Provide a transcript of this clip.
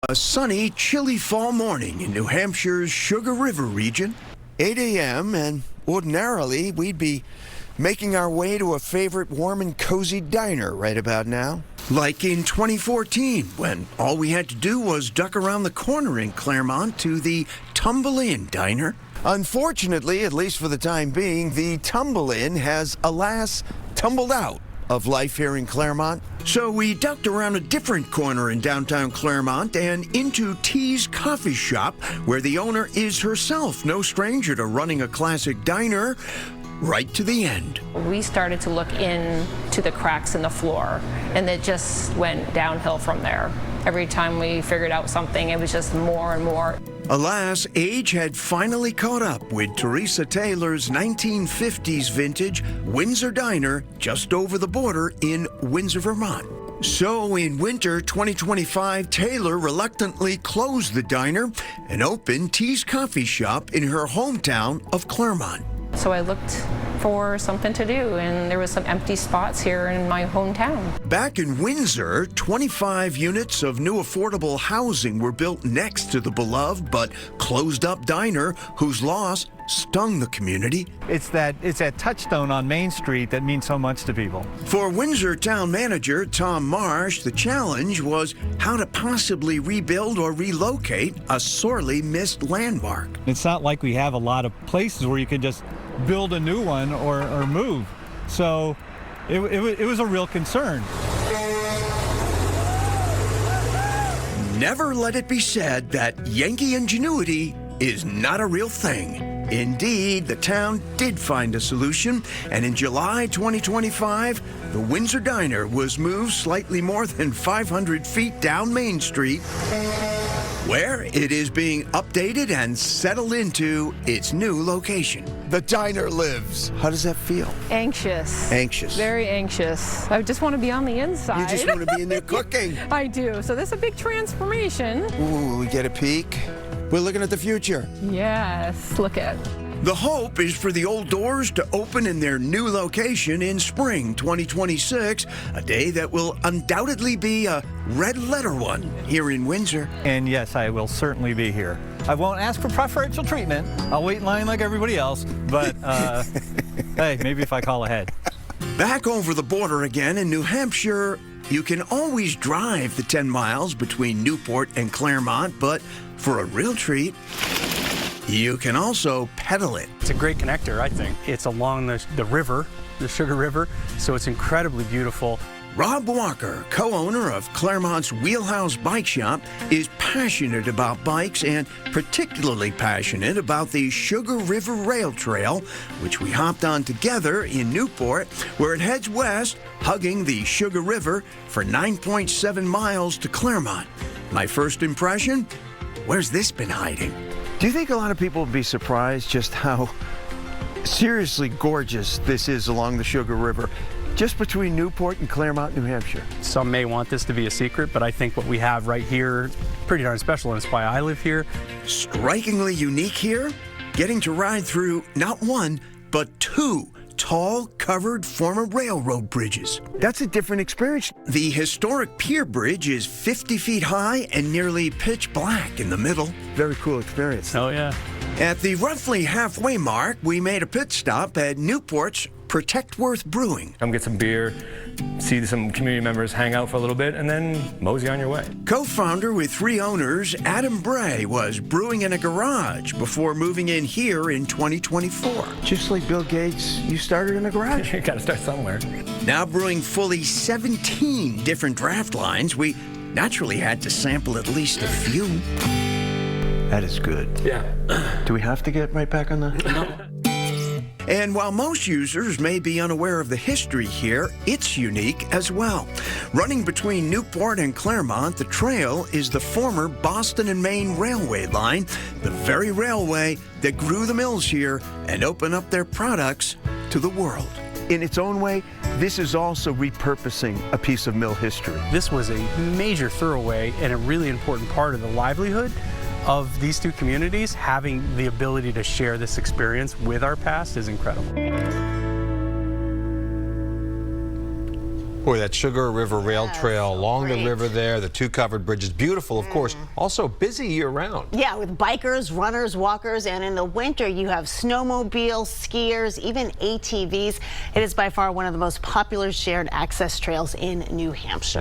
A sunny, chilly fall morning in New Hampshire's Sugar River region. 8 a.m. and ordinarily we'd be making our way to a favorite warm and cozy diner right about now. Like in 2014, when all we had to do was duck around the corner in Claremont to the Tumble Inn diner. Unfortunately, at least for the time being, the Tumble Inn has, alas, tumbled out of life here in Claremont. So we ducked around a different corner in downtown Claremont and into T's Coffee Shop, where the owner is herself no stranger to running a classic diner right to the end. We started to look into the cracks in the floor, and it just went downhill from there. Every time we figured out something, it was just more and more. Alas, age had finally caught up with Teresa Taylor's 1950s vintage Windsor Diner just over the border in Windsor, Vermont. So in winter 2025, Taylor reluctantly closed the diner and opened T's Coffee Shop in her hometown of Claremont. So I looked for something to do, and there was some empty spots here in my hometown. Back in Windsor, 25 units of new affordable housing were built next to the beloved but closed-up diner, whose loss stung the community. It's that touchstone on Main Street that means so much to people. For Windsor Town Manager Tom Marsh, the challenge was how to possibly rebuild or relocate a sorely missed landmark. It's not like we have a lot of places where you could just build a new one or move. So it was a real concern. Never let it be said that Yankee ingenuity is not a real thing. Indeed, the town did find a solution, and in July 2025, the Windsor Diner was moved slightly more than 500 feet down Main Street, where it is being updated and settled into its new location. The diner lives. How does that feel? Anxious. Anxious. Very anxious. I just want to be on the inside. You just want to be in there cooking. I do. So this is a big transformation. Ooh, we get a peek. We're looking at the future. Yes, look at. The hope is for the old doors to open in their new location in spring 2026, a day that will undoubtedly be a red-letter one here in Windsor. And yes, I will certainly be here. I won't ask for preferential treatment. I'll wait in line like everybody else, but hey, maybe if I call ahead. Back over the border again in New Hampshire, you can always drive the 10 miles between Newport and Claremont, but for a real treat, you can also pedal it. It's a great connector, I think. It's along the river, the Sugar River, so it's incredibly beautiful. Rob Walker, co-owner of Claremont's Wheelhouse Bike Shop, is passionate about bikes and particularly passionate about the Sugar River Rail Trail, which we hopped on together in Newport, where it heads west, hugging the Sugar River for 9.7 miles to Claremont. My first impression? Where's this been hiding? Do you think a lot of people would be surprised just how seriously gorgeous this is along the Sugar River, just between Newport and Claremont, New Hampshire? Some may want this to be a secret, but I think what we have right here, pretty darn special, and it's why I live here. Strikingly unique here, getting to ride through not one, but two tall, covered former railroad bridges. That's a different experience. The historic Pier Bridge is 50 feet high and nearly pitch black in the middle. Very cool experience. Oh, yeah. At the roughly halfway mark, we made a pit stop at Newport's Protectworth Brewing. Come get some beer, see some community members, hang out for a little bit, and then mosey on your way. Co-founder with 3 owners, Adam Bray was brewing in a garage before moving in here in 2024. Just like Bill Gates, you started in a garage. You gotta start somewhere. Now brewing fully 17 different draft lines, we naturally had to sample at least a few. That is good. Yeah. Do we have to get right back on the... No. And while most users may be unaware of the history here, it's unique as well. Running between Newport and Claremont, the trail is the former Boston and Maine Railway line, the very railway that grew the mills here and opened up their products to the world. In its own way, this is also repurposing a piece of mill history. This was a major thoroughway and a really important part of the livelihood of these two communities. Having the ability to share this experience with our past is incredible. Boy, that Sugar River Rail Trail along the river there, the 2 covered bridges, beautiful, of course. Also busy year-round. Yeah, with bikers, runners, walkers, and in the winter you have snowmobiles, skiers, even ATVs. It is by far one of the most popular shared access trails in New Hampshire.